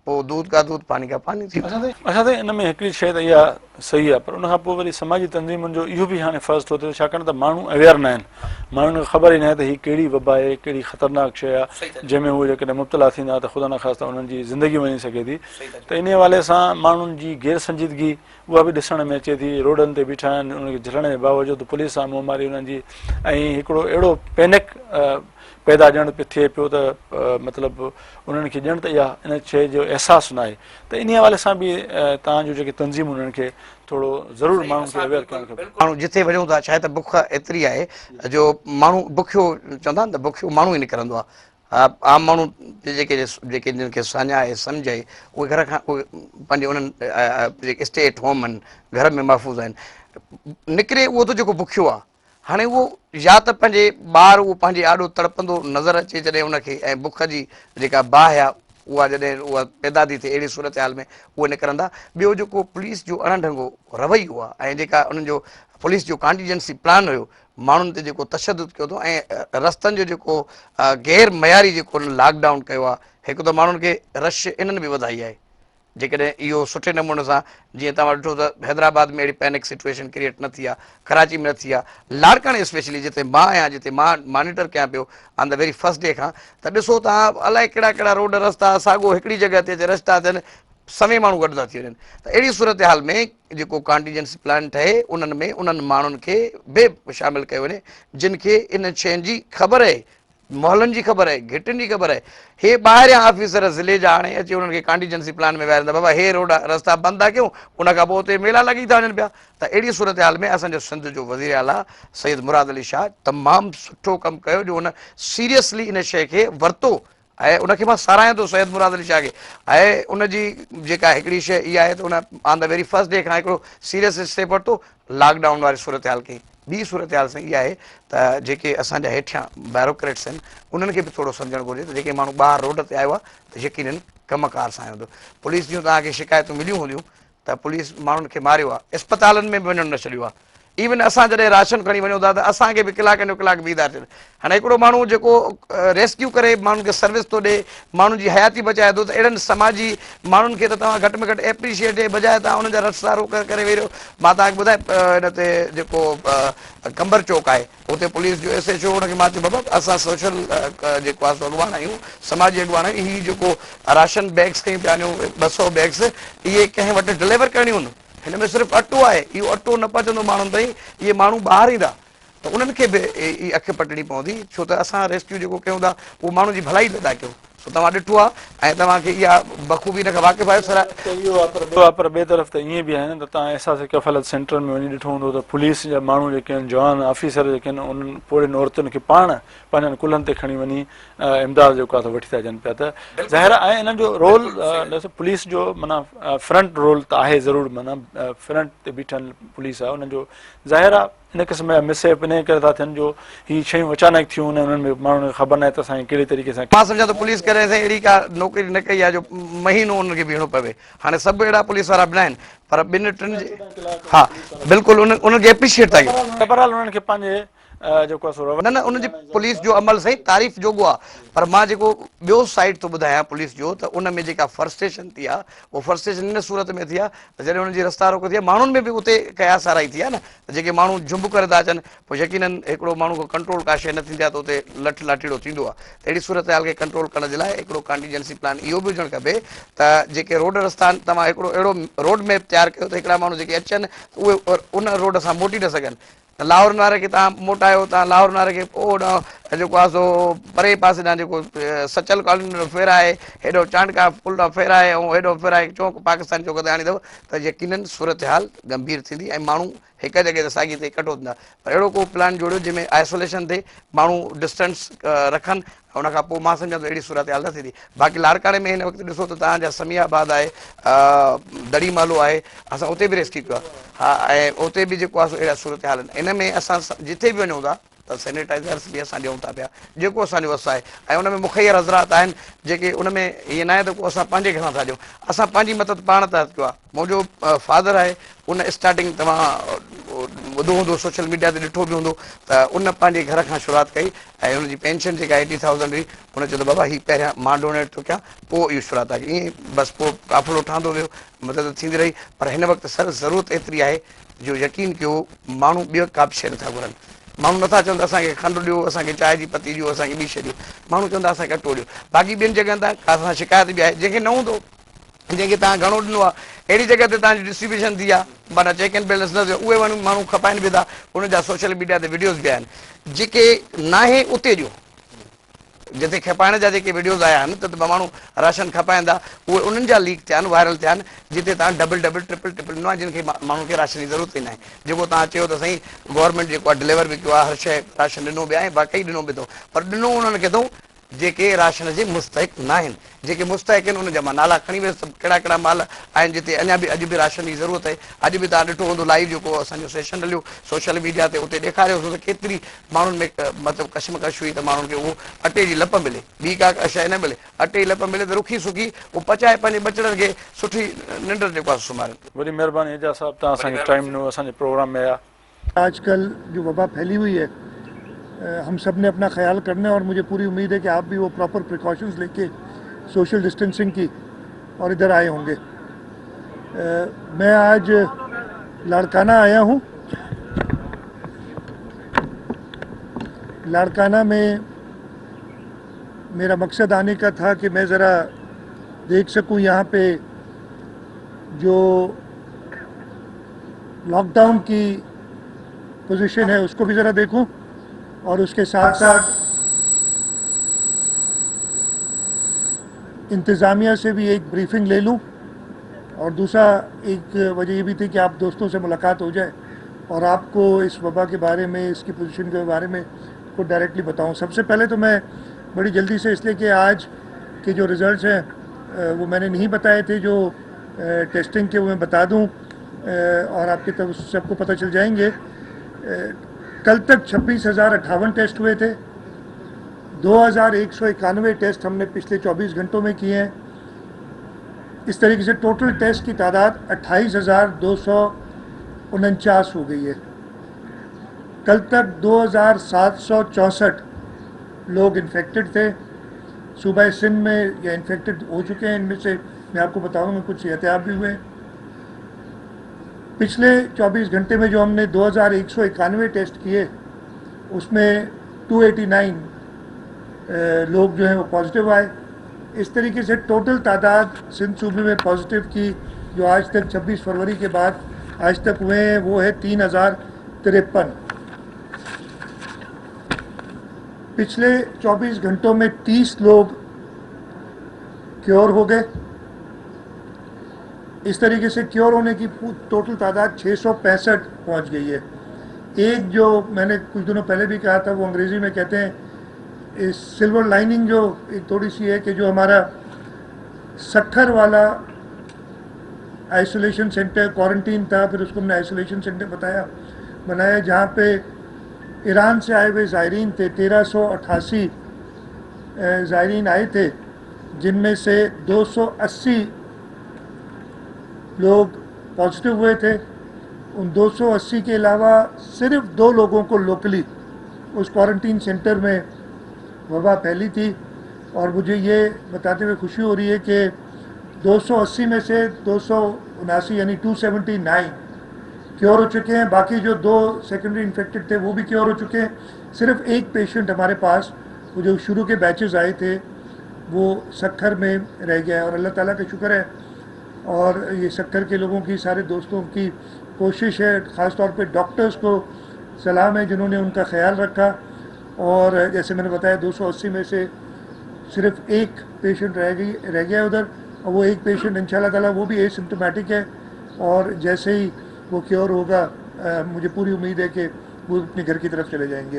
पोइ दूध का दूध पानी का पानी थी। अच्छा त इन में हिकिड़ी शइ त इहा सही आहे, पर उनखां पोइ वरी समाजी तंज़ीमुनि जो इहो बि हाणे फ़र्ज़ु थो थिए, छाकाणि त माण्हू अवेयर न आहिनि, माण्हुनि खे ख़बर ई न आहे त हीअ कहिड़ी वबा आहे, कहिड़ी ख़तरनाक शइ आहे जंहिंमें उहे जेकॾहिं मुब्तला थींदा त ख़ुदा न ख़ासिता उन्हनि जी ज़िंदगी वञी सघे थी। त इन हवाले सां माण्हुनि जी गैर संजीदगी उहा बि ॾिसण में अचे थी, रोडनि ते बीठा आहिनि, उनखे झलण जे बावजूदि पुलिस सां मुंहमारी उन्हनि जी, ऐं हिकिड़ो अहिड़ो पैनिक पैदा ॼण थिए पियो त मतिलबु उन्हनि खे ॼण त इहा इन शइ जो अहसासु न आहे। त इन हवाले सां बि तव्हांजो जेके तंज़ीम उन्हनि खे थोरो ज़रूरु माण्हुनि खे अवेयर करणु खपे। माण्हू जिथे वञूं था, छा आहे त बुख एतिरी आहे जो माण्हू बुखियो चवंदा आहिनि त बुखियो माण्हू ई निकिरंदो आहे। आम माण्हू जेके जिन खे साञा आहे सम्झ आहे उहे घर खां उहे पंहिंजे उन्हनि जेके स्टे एट होम आहिनि, घर में महफ़ूज़ आहिनि, निकिरे उहो त जेको बुखियो आहे। हाणे उहो या त पंहिंजे ॿार उहो पंहिंजे आॾो तड़पंदो नज़र अचे जॾहिं उनखे, ऐं बुख जी जेका बाहि आहे उहा जॾहिं उहा पैदा थी थिए अहिड़ी सूरत हाल में उहे निकिरंदा। ॿियो जेको पुलिस जो अणढंगो रवैयो आहे ऐं जेका उन्हनि जो पुलिस जो कॉन्टीजेंसी प्लान हुयो, माण्हुनि ते जेको तशदुद कयो अथऊं ऐं रस्तनि जो जेको गैर मयारी जेको लॉकडाउन कयो आहे, हिकु त माण्हुनि खे रश इन्हनि बि वधाई आहे। जेकॾहिं इहो सुठे नमूने सां जीअं तव्हां ॾिठो त हैदराबाद में अहिड़ी पैनिक सिचुएशन क्रिएट न थी आहे, कराची में न थी आहे, लाड़काणे स्पेशली जिते मां आहियां, जिते मां मॉनिटर कयां पियो on the very first day खां, त ॾिसो तव्हां अलाए कहिड़ा कहिड़ा रोड रस्ता साॻियो हिकिड़ी जॻह ते अचे रस्ता थियनि, समय माण्हू गॾु था थी वञनि। त अहिड़ी सूरत हाल में जेको कॉन्टीजेंसी प्लान ठहे उन्हनि में उन्हनि माण्हुनि खे बि शामिलु कयो वञे जिन खे इन शयुनि जी ख़बर आहे, मोहलनि जी ख़बर आहे, घिटियुनि जी ख़बर आहे। हे ॿाहिरियां ऑफिसर ज़िले जा हाणे अची उन्हनि खे कॉन्टीजेंसी प्लान में विहारींदा, बाबा हे रोड रस्ता बंदि था कयूं, उनखां पोइ उते मेला लॻी था वञनि पिया। त अहिड़ी सूरत हाल में असांजो सिंध जो वज़ीर आला सैयद मुराद अली शाह तमामु सुठो कमु कयो जो हुन सीरियसली इन शइ खे वरितो ऐं उनखे मां साराहियां थो सैयद मुराद अली शाह खे। ऐं उनजी जेका हिकिड़ी शइ इहा आहे त उन on the very first day खां हिकिड़ो सीरियस स्टेप वरितो लॉकडाउन वारी सूरत हाल खे। ॿी सूरत हाल सां इहा आहे त जेके असांजा हेठियां बैरोक्रेट्स आहिनि उन्हनि खे बि थोरो सम्झणु घुरिजे त जेके माण्हू ॿाहिरि रोड ते आयो आहे त यकीननि कमकार सां आयो हूंदो। पुलिस जूं तव्हांखे शिकायतूं मिलियूं हूंदियूं त पुलिस माण्हुनि खे मारियो आहे, अस्पतालनि में बि वञणु न छॾियो आहे। इवन असां जॾहिं राशन खणी वञूं था त असांखे बि कलाकनि जो कलाक बीहंदासीं। हाणे हिकिड़ो माण्हू जेको रेस्क्यू करे माण्हुनि खे सर्विस थो ॾे, माण्हुनि जी हयाती बचाए थो, त अहिड़नि समाजी माण्हुनि खे त तव्हां घटि में घटि एप्रिशिएट जे बजाए तव्हां उन्हनि जा रस्ता रोक करे वेही रहियो। मां तव्हांखे ॿुधायां हिन ते जेको कंबर चौक आहे उते पुलिस जो SHO, हुनखे मां चयो बाबा असां सोशल जेको आहे अॻुवान आहियूं, समाजी अॻुवान आहियूं, हीअ जेको राशन बैग्स खणी पिया वञूं 200 बैग्स, इहे कंहिं वटि डिलीवर करणियूं आहिनि, हिन में सिर्फ़ु अटो आहे, इहो अटो न पचंदो माण्हुनि ताईं, इहे माण्हू ॿाहिरि ईंदा त उन्हनि खे बि अखि पटणी पवंदी, छो त असां रेस्क्यू जेको कयूं था उहो माण्हू जी भलाई था कयूं। सो तव्हां ॾिठो आहे ऐं तव्हांखे इहा बख़ूबी हिन खां वाक़िफ़ु आहे। सर इहो आहे, पर ॿिए तरफ़ त ईअं बि आहे न त तव्हां एहसास कफ़ालत सेंटर में वञी ॾिठो हूंदो त पुलिस जा माण्हू जेके आहिनि, जवान ऑफिसर जेके आहिनि, उन्हनि पोड़नि औरतुनि खे पाण पंहिंजनि कुल्हनि ते खणी वञी इमदाद जेको आहे वठी था अचनि पिया। त ज़ाहिर आहे इन्हनि जो रोल पुलिस जो माना फ्रंट रोल त आहे ज़रूरु, माना फ्रंट ते बीठल पुलिस आहे, उन्हनि जो ज़ाहिर आहे इन क़िस्म जा मिसहेप इन करे था थियनि जो हीअ शयूं अचानक थियूं, उन्हनि में माण्हुनि खे ख़बर न आहे त असांखे कहिड़े तरीक़े सां। मां सम्झां थो पुलिस करे अहिड़ी का नौकिरी न कई आहे जो महीनो उनखे बीहणो पवे। हाणे सभु अहिड़ा पुलिस वारा बि न आहिनि, पर ॿिनि टिनि जे हा बिल्कुलु उनखे एप्रिशिएट था कयूं। बहरहाल उन्हनि खे पंहिंजे जेको आहे न उनजी पुलिस जो अमल सही तारीफ़ जोॻो आहे, पर मां जेको ॿियो साइड थो ॿुधायां पुलिस जो, त उन में जेका फ्रस्ट्रेशन थी आहे उहा फ्रस्ट्रेशन इन सूरत में थी आहे त जॾहिं उनजी रस्ता रोको थी आहे, माण्हुनि में बि उते कया साराई थी आहे न, त जेके माण्हू झुंब करे था अचनि, पोइ यकीनन हिकिड़ो माण्हू खे कंट्रोल का शइ न थींदी आहे त उते लठ लाठीड़ो थींदो आहे। त अहिड़ी सूरत हाल खे कंट्रोल करण जे लाइ हिकिड़ो कॉन्टीजेंसी प्लान इहो बि हुजणु खपे त जेके रोड रस्ता आहिनि, तव्हां हिकिड़ो अहिड़ो रोड मैप तयारु कयो त हिकिड़ा माण्हू जेके अचनि उहे उन रोड सां मोटी था सघनि। लाहौर नारे खे तव्हां मोटायो, तव्हां लाहौर नारे खे पोइ जेको आहे सो परे पासे ॾांहुं जेको सचल कॉलोनी ॾांहुं फेराए, हेॾो चांडका पुल ॾांहुं फेराए ऐं हेॾो फेराए चौक पाकिस्तान चौक ते आणींदव त यकीनन सूरत हाल गंभीर थींदी ऐं माण्हू हिकु जॻह ते साॻी ते इकठो थींदा। पर अहिड़ो को प्लान जोड़ियो जंहिंमें आइसोलेशन थिए, माण्हू डिस्टेंस रखनि, उनखां पोइ मां सम्झां थो अहिड़ी सूरत हाल न थींदी। बाक़ी लाड़काणे में हिन वक़्तु ॾिसो त तव्हांजा समियाबाद आहे, दड़ी मालो आहे, असां उते बि रेस्क्यू कयो आहे। हा, ऐं उते बि जेको आहे अहिड़ा सूरत हाल आहिनि। इन में असां जिथे बि वञूं था त सैनिटाइज़र्स बि असां ॾियूं था पिया, जेको असांजो वस आहे। ऐं उन में मुखैर हज़रात आहिनि जेके उन में ईअं न आहे त को असां पंहिंजे घरां था ॾियूं, असां पंहिंजी मदद पाण था कयो आहे। मुंहिंजो फादर आहे, उन स्टार्टिंग तव्हां ॿुधो हूंदो, सोशल मीडिया ते ॾिठो बि हूंदो त उन पंहिंजे घर खां शुरूआति कई ऐं हुनजी पेंशन जेका 80,000 हुई, उन चयो त बाबा हीअ पहिरियां मां डोनेट थो कयां, पोइ इहो शुरूआति आहे। ईअं बसि पोइ काफ़िलो ठहंदो वियो, मदद थींदी रही। पर हिन वक़्तु सर ज़रूरत एतिरी आहे जो यकीन कयो माण्हू ॿियो का बि शइ नथा घुरनि। माण्हू नथा चवनि त असांखे खंडु ॾियो, असांखे चांहि जी पती ॾियो, असांखे ॿी शइ ॾियो, माण्हू चवंदा असांखे अटो ॾियो। बाक़ी ॿियनि जॻहनि तां असां शिकायत बि आहे, जंहिंखे न हूंदो, जंहिंखे तव्हां घणो ॾिनो आहे, अहिड़ी जॻह ते तव्हांजी डिस्ट्रीब्यूशन थी आहे, माना चेक एंड बैलेंस न थियो, उहे वञी माण्हू खपाइनि बि था, उनजा सोशल मीडिया ते वीडियोज़ बि आहिनि। जेके नाहे उते ॾियो, जिते खपाइण जा जेके वीडियोज़ आया आहिनि त माण्हू राशन खपाइनि था, उहे उन्हनि जा लीक थिया आहिनि, वायरल थिया आहिनि, जिते तव्हां डबल ट्रिपल ॾिनो आहे, जिन खे माण्हू खे राशन जी ज़रूरत ई न आहे। जेको तव्हां चयो त साईं गवर्नमेंट जेको आहे डिलीवर बि कयो आहे, हर शइ राशन ॾिनो बि आहे, वाक़ई ॾिनो बि अथऊं, पर ॾिनो उन्हनि खे अथऊं जेके राशन जे मुस्तहिक न आहिनि। जेके मुस्तहिक आहिनि उनजा मां नाला खणी वियुसि, कहिड़ा कहिड़ा माल आहिनि जिते अञा बि अॼु बि राशन जी ज़रूरत आहे। अॼु बि तव्हां ॾिठो हूंदो लाइव जेको असांजो सेशन हलियो सोशल मीडिया ते, उते ॾेखारियोसीं त केतिरी माण्हुनि में मतिलबु कशमकश हुई त माण्हुनि खे उहो अटे जी लप मिले, ॿी का शइ न मिले, अटे जी लप मिले त रुखी सुखी उहो पचाए पंहिंजे बचड़नि खे सुठी निंड जेको आहे सुम्हारे। वॾी महिरबानी एजाज़ साहब, तव्हां असांखे टाइम ॾिनो, असांजे प्रोग्राम में आया। आजकल जो वबा फैली हुई है, हम सब ने अपना ख्याल करना है और मुझे पूरी उम्मीद है कि आप भी वो प्रॉपर प्रिकॉशंस लेके सोशल डिस्टेंसिंग की और इधर आए होंगे। मैं आज लाड़काना आया हूँ। लाड़काना में मेरा मकसद आने का था कि मैं ज़रा देख सकूँ यहाँ पे जो लॉकडाउन की पोजीशन है उसको भी ज़रा देखूं, और उसके साथ साथ इंतज़ामिया से भी एक ब्रीफिंग ले लूं। और दूसरा एक वजह ये भी थी कि आप दोस्तों से मुलाकात हो जाए और आपको इस वबा के बारे में, इसकी पोजीशन के बारे में खुद डायरेक्टली बताऊं। सबसे पहले तो मैं बड़ी जल्दी से, इसलिए कि आज के जो रिज़ल्ट्स हैं वो मैंने नहीं बताए थे, जो टेस्टिंग के वो मैं बता दूं और आपके तब सबको पता चल जाएंगे। कल तक 26,058 टेस्ट हुए थे, 2,191 टेस्ट हमने पिछले 24 घंटों में किए हैं, इस तरीके से टोटल टेस्ट की तादाद 28,249 हो गई है। कल तक 2,764 लोग इन्फेक्टेड थे। सूबा सिंध में ये इन्फेक्टेड हो चुके हैं, इनमें से मैं आपको बताऊंगा कुछ एहतियात भी हुए। पिछले 24 घंटे में जो हमने 2,191 टेस्ट किए, उसमें 289 लोग जो हैं वो पॉजिटिव आए। इस तरीके से टोटल तादाद सिंध सूबे में पॉजिटिव की जो आज तक 26 फरवरी के बाद आज तक हुए हैं वो है 3,053। पिछले 24 घंटों में 30 लोग क्योर हो गए। इस तरीके से क्योर होने की टोटल तादाद 665 पहुंच गई है। एक जो मैंने कुछ दिनों पहले भी कहा था, वो अंग्रेज़ी में कहते हैं इस सिल्वर लाइनिंग जो एक थोड़ी सी है कि जो हमारा सक्खर वाला आइसोलेशन सेंटर क्वारंटीन था, फिर उसको हमने आइसोलेशन सेंटर बनाया जहाँ पे ईरान से आए हुए ज़ायरीन थे। 1388 ज़ायरीन आए थे, जिनमें से 280 लोग पॉजिटिव हुए थे। उन 280 के अलावा सिर्फ 2 लोगों को लोकली उस क्वारंटीन सेंटर में वबा फैली थी। और मुझे ये बताते हुए खुशी हो रही है कि 280 में से 279 यानी 279 क्योर हो चुके हैं। बाकी जो 2 सेकेंडरी इन्फेक्टेड थे वो भी क्योर हो चुके हैं। सिर्फ एक पेशेंट हमारे पास, वो जो शुरू के बैचेस आए थे, वो सक्खर में रह गया है और अल्लाह ताला का शुक्र है। और ये सक्खर के लोगों की, सारे दोस्तों की कोशिश है, ख़ास तौर पे डॉक्टर्स को सलाम है जिन्होंने उनका ख्याल रखा। और जैसे मैंने बताया 280 में से सिर्फ एक पेशेंट रह गया उधर, और वो एक पेशेंट इंशाल्लाह ताला वो भी एसिम्प्टोमेटिक है। और जैसे ही वो क्योर होगा मुझे पूरी उम्मीद है कि वो अपने घर की तरफ चले जाएंगे।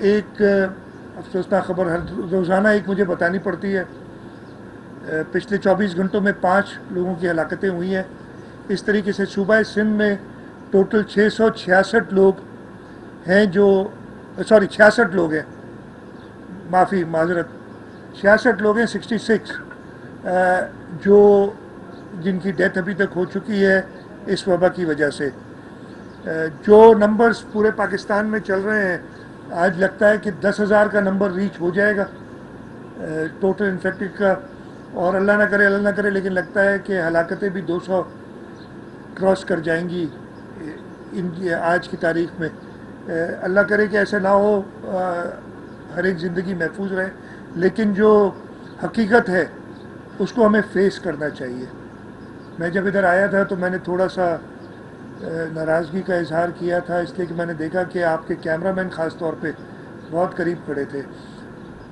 एक अफसोसनाक खबर हर रोज़ाना एक मुझे बतानी पड़ती है। पिछले 24 घंटों में 5 लोगों की हलाकतें हुई हैं। इस तरीके से सूबा सिंध में टोटल 666 लोग हैं जो 66 लोग हैं, माजरत 66 लोग हैं, 66 जो जिनकी डेथ अभी तक हो चुकी है इस वबा की वजह से। जो नंबर्स पूरे पाकिस्तान में चल रहे हैं, आज लगता है कि 10,000 का नंबर रीच हो जाएगा टोटल इन्फेक्टेड का। और अल्लाह ना करे लेकिन लगता है कि हलाकतें भी 200 क्रॉस कर जाएंगी आज की तारीख में। अल्लाह करे कि ऐसा ना हो, हर एक ज़िंदगी महफूज रहे। लेकिन जो हकीकत है उसको हमें फेस करना चाहिए। मैं जब इधर आया था तो मैंने थोड़ा सा नाराज़गी का इजहार किया था, इसलिए कि मैंने देखा कि आपके कैमरामैन ख़ास तौर पे बहुत करीब खड़े थे।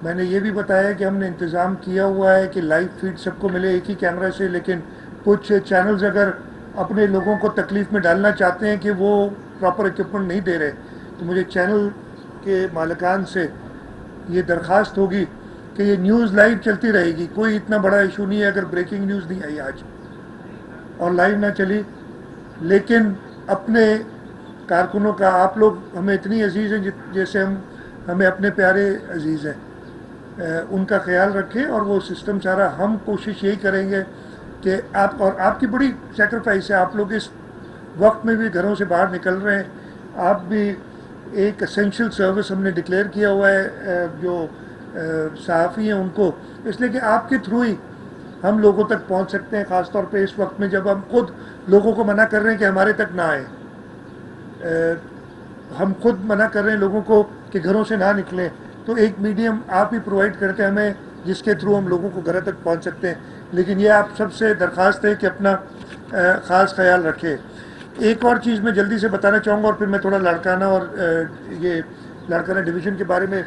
मैंने ये भी बताया कि हमने इंतज़ाम किया हुआ है कि लाइव फीड सबको मिले एक ही कैमरा से, लेकिन कुछ चैनल्स अगर अपने लोगों को तकलीफ़ में डालना चाहते हैं कि वो प्रॉपर इक्विपमेंट नहीं दे रहे, तो मुझे चैनल के मालिकान से ये दरख्वास्त होगी कि ये न्यूज़ लाइव चलती रहेगी। कोई इतना बड़ा इशू नहीं है अगर ब्रेकिंग न्यूज़ नहीं आई आज और लाइव ना चली, लेकिन अपने कारकुनों का, आप लोग हमें इतनी अजीज़ हैं जैसे हम हमें अपने प्यारे अजीज़ हैं, उनका ख्याल रखें। और वो सिस्टम सारा हम कोशिश यही करेंगे कि आप, और आपकी बड़ी सेक्रीफाइस है, आप लोग इस वक्त में भी घरों से बाहर निकल रहे हैं। आप भी एक एसेंशियल सर्विस हमने डिक्लेयर किया हुआ है जो सहाफ़ी हैं उनको, इसलिए कि आपके थ्रू ही हम लोगों तक पहुंच सकते हैं, ख़ास तौर पे इस वक्त में जब हम खुद लोगों को मना कर रहे हैं कि हमारे तक ना आए। हम खुद मना कर रहे हैं लोगों को कि घरों से ना निकलें, तो एक मीडियम आप ही प्रोवाइड करके हमें, जिसके थ्रू हम लोगों को घर तक पहुंच सकते हैं। लेकिन ये आप सबसे दरख्वास्त है कि अपना ख़ास ख्याल रखें। एक और चीज़ मैं जल्दी से बताना चाहूँगा और फिर मैं थोड़ा लाड़काना और ये लाड़काना डिवीज़न के बारे में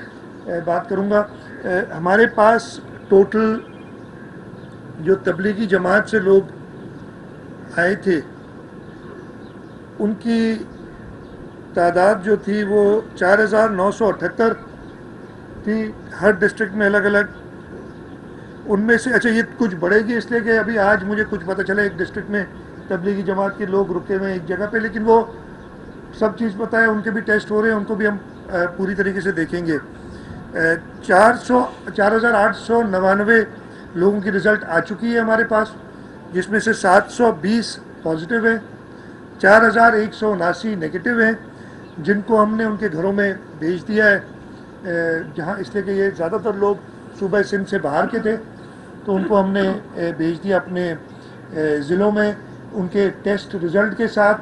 बात करूँगा। हमारे पास टोटल जो तबलीगी जमात से लोग आए थे उनकी तादाद जो थी वो 4,978 थी, हर डिस्ट्रिक्ट में अलग अलग। उनमें से अच्छा ये कुछ बढ़ेगी इसलिए कि अभी आज मुझे कुछ पता चला एक डिस्ट्रिक्ट में तबलीगी जमात के लोग रुके हुए हैं एक जगह पे, लेकिन वो सब चीज़ पता है, उनके भी टेस्ट हो रहे हैं, उनको भी हम पूरी तरीके से देखेंगे। 4,899 लोगों की रिज़ल्ट आ चुकी है हमारे पास, जिसमें से 720 पॉजिटिव है, 4179 नेगेटिव हैं, जिनको हमने उनके घरों में भेज दिया है, जहाँ इसलिए कि ये ज़्यादातर लोग सूबह सिंध से बाहर के थे, तो उनको हमने भेज दिया अपने ज़िलों में उनके टेस्ट रिज़ल्ट के साथ।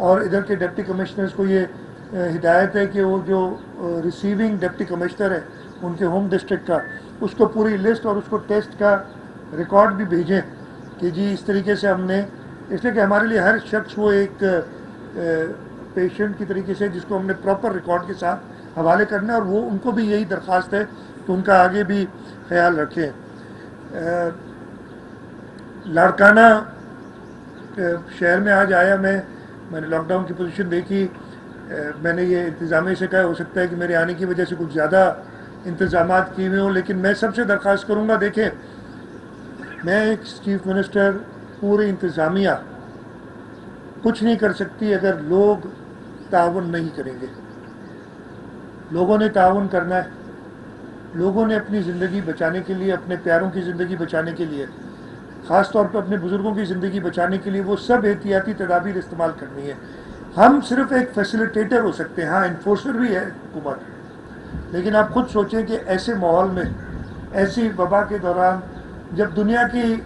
और इधर के डिप्टी कमिश्नर्स को ये हिदायत है कि वो जो रिसीविंग डिप्टी कमिश्नर है उनके होम डिस्ट्रिक्ट का, उसको पूरी लिस्ट और उसको टेस्ट का रिकॉर्ड भी भेजें कि जी इस तरीके से हमने, इसलिए कि हमारे लिए हर शख्स वो एक पेशेंट की तरीके से जिसको हमने प्रॉपर रिकॉर्ड के साथ हवाले करना है, और वो उनको भी यही दरख्वास्त है कि उनका आगे भी ख्याल रखें। लाड़काना शहर में आज आया, मैंने लॉकडाउन की पोजीशन देखी, मैंने ये इंतज़ामिया से कहा हो सकता है कि मेरे आने की वजह से कुछ ज़्यादा इंतज़ामात किए हुए हों, लेकिन मैं सबसे दरख्वास्त करूँगा, देखें मैं एक चीफ मिनिस्टर, पूरी इंतज़ामिया कुछ नहीं कर सकती अगर लोग ताउन नहीं करेंगे। लोगों ने ताउन करना है, लोगों ने अपनी ज़िंदगी बचाने के लिए, अपने प्यारों की ज़िंदगी बचाने के लिए, ख़ास तौर पर अपने बुज़ुर्गों की ज़िंदगी बचाने के लिए वो सब एहतियाती तदाबीर इस्तेमाल करनी है। हम सिर्फ एक फैसिलिटेटर हो सकते हैं, हाँ इन्फोर्सर भी है हुकूमत, लेकिन आप खुद सोचें कि ऐसे माहौल में, ऐसी वबा के दौरान, जब दुनिया की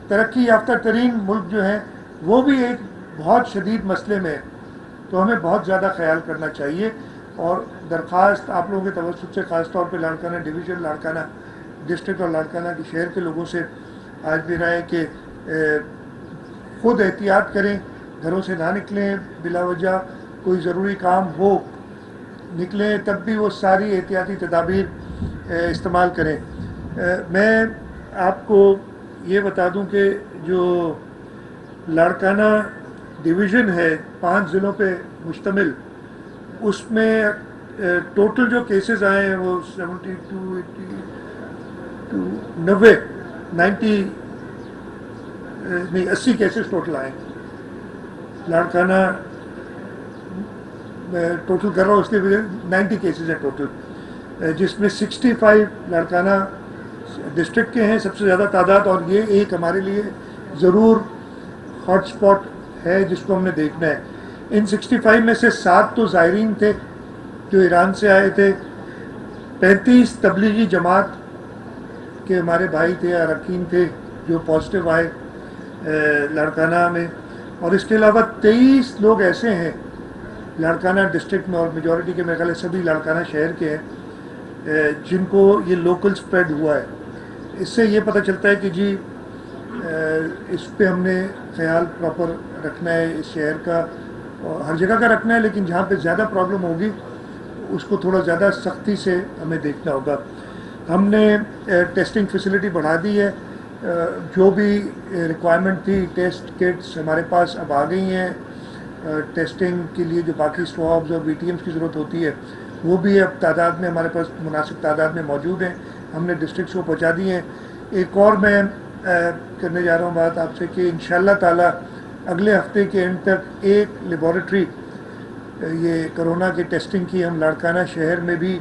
तरक्की याफ्ता तरीन मुल्क जो हैं वो भी एक बहुत शदीद मसले में है, तो हमें बहुत ज़्यादा ख्याल करना चाहिए। और दरख्वास्त आप लोगों के तवज्जुह से, ख़ास तौर पर लाड़काना डिवीज़न, लाड़काना डिस्ट्रिक्ट और लाड़काना के शहर के लोगों से आज भी रहा है कि ख़ुद एहतियात करें, घरों से ना निकलें, बिला वजह कोई ज़रूरी काम हो निकलें तब भी वो सारी एहतियाती तदाबीर इस्तेमाल करें। मैं आपको ये बता दूं कि जो लाड़काना डिवीज़न है 5 ज़िलों पे मुश्तमिल, उसमें टोटल जो केसेस आए हैं वो 72, 80, 90 नहीं 80 केसेस टोटल आए। लाड़काना टोटल कर रहा हूँ इसलिए 90 केसेस हैं टोटल, जिसमें 65 लाड़काना डिस्ट्रिक्ट के हैं सबसे ज़्यादा तादाद, और ये एक हमारे लिए ज़रूर हॉट स्पॉट है जिसको हमने देखना है। इन 65 में से 7 तो ज़ायरीन थे जो ईरान से आए थे, 35 तबलीगी जमात के हमारे भाई थे, अरकान थे जो पॉजिटिव आए लाड़काना में, और इसके अलावा 23 लोग ऐसे हैं लाड़काना डिस्ट्रिक्ट में, और मेजॉरिटी के मेरे ख्याल सभी लाड़काना शहर के हैं जिनको ये लोकल स्प्रेड हुआ है। इससे ये पता चलता है कि जी इस पे हमने ख्याल प्रॉपर रखना है इस शहर का, और हर जगह का रखना है, लेकिन जहाँ पे ज़्यादा प्रॉब्लम होगी उसको थोड़ा ज़्यादा सख्ती से हमें देखना होगा। हमने टेस्टिंग फैसिलिटी बढ़ा दी है, जो भी रिक्वायरमेंट थी, टेस्ट किट्स हमारे पास अब आ गई हैं, टेस्टिंग के लिए जो बाकी स्वाब्स और VTMs की ज़रूरत होती है वो भी अब तादाद में हमारे पास मुनासिब तादाद में मौजूद हैं, हमने डिस्ट्रिक्ट्स को पहुँचा दी हैं। एक और मैं करने जा रहा हूँ बात आपसे कि इंशाअल्लाह ताला अगले हफ्ते के एंड तक एक लेबॉरेटरी ये कोरोना के टेस्टिंग की हम लाड़काना शहर में भी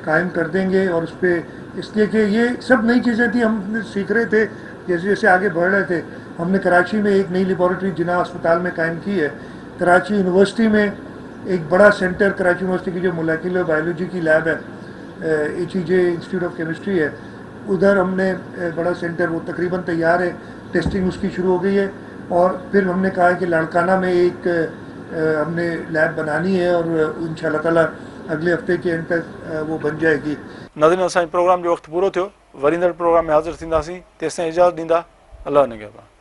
कायम कर देंगे, और उस पर इसलिए कि ये सब नई चीज़ें थी, हम सीख रहे थे जैसे जैसे आगे बढ़ रहे थे। हमने कराची में एक नई लेबॉरेटरी जिन्ना अस्पताल में कायम की है, कराची यूनिवर्सिटी में एक बड़ा सेंटर, कराची यूनिवर्सिटी की जो मोलेकुलर बायोलॉजी की लैब है, HEJ इंस्टीट्यूट ऑफ केमिस्ट्री है, उधर हमने बड़ा सेंटर, वो तकरीबन तैयार है, टेस्टिंग उसकी शुरू हो गई है। और फिर हमने कहा है कि लाड़काना में एक हमने लैब बनानी है, और इंशाअल्लाह ताला अगले हफ्ते के एंड तक वो बन जाएगी। नाज़रीन, असांजे प्रोग्राम जो वक़्तु पूरो थियो, वरी ईंदड़ प्रोग्राम में हाज़िर थींदासीं, तेसिताईं इजाज़त ॾींदा, अल्लाह निगहबान।